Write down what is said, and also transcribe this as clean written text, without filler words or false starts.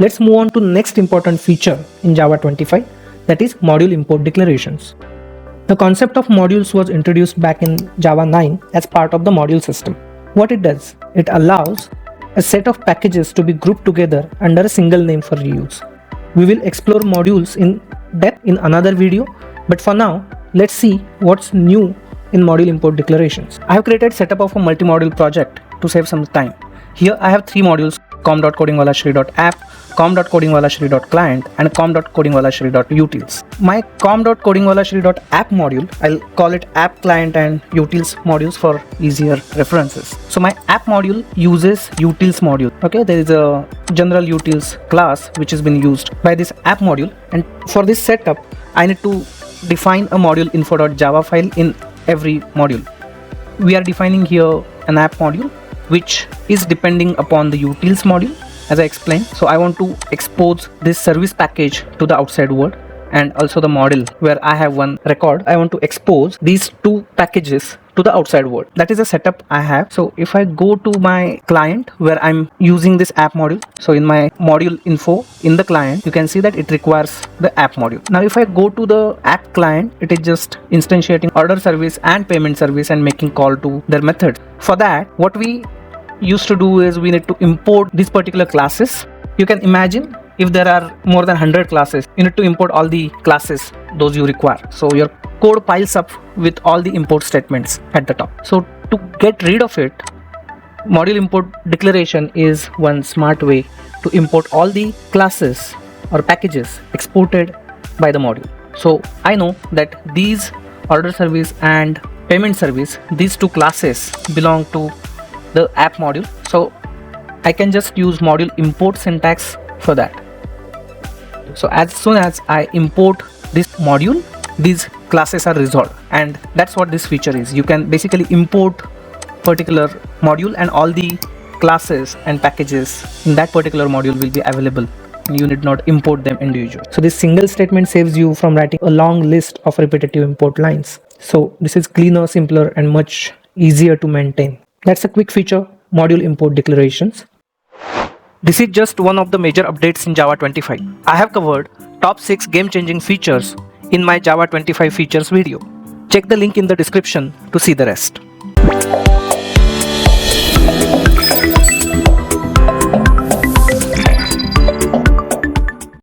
Let's move on to next important feature in Java 25, that is module import declarations. The concept of modules was introduced back in Java 9 as part of the module system. What it does, it allows a set of packages to be grouped together under a single name for reuse. We will explore modules in depth in another video, but for now, let's see what's new in module import declarations. I have created setup of a multi-module project to save some time. Here I have three modules: com.codingwalashri.app, com.codingwalashri.client, and com.codingwalashri.utils. My com.codingwalashri.app module, I'll call it app client and utils modules for easier references. So my app module uses utils module. Okay, there is a general utils class which has been used by this app module, and for this setup I need to define a module-info.java file in every module. We are defining here an app module which is depending upon the utils module, as I explained. So I want to expose this service package to the outside world, and also the model where I have one record. I want to expose these two packages to the outside world. That is a setup I have. So if I go to my client where I'm using this app module, so in my module info in the client, you can see that it requires the app module. Now if I go to the app client, it is just instantiating order service and payment service and making call to their method. For that, what we used to do is we need to import these particular classes. You can imagine if there are more than 100 classes, you need to import all the classes those you require. So your code piles up with all the import statements at the top. So to get rid of it, module import declaration is one smart way to import all the classes or packages exported by the module. So I know that these order service and payment service, these two classes belong to the app module, so I can just use module import syntax for that. So as soon as I import this module, these classes are resolved, and that's what this feature is. You can basically import particular module and all the classes and packages in that particular module will be available. You need not import them individually. So this single statement saves you from writing a long list of repetitive import lines. So this is cleaner, simpler, and much easier to maintain. That's a quick feature, module import declarations. This is just one of the major updates in Java 25. I have covered top 6 game-changing features in my Java 25 features video. Check the link in the description to see the rest.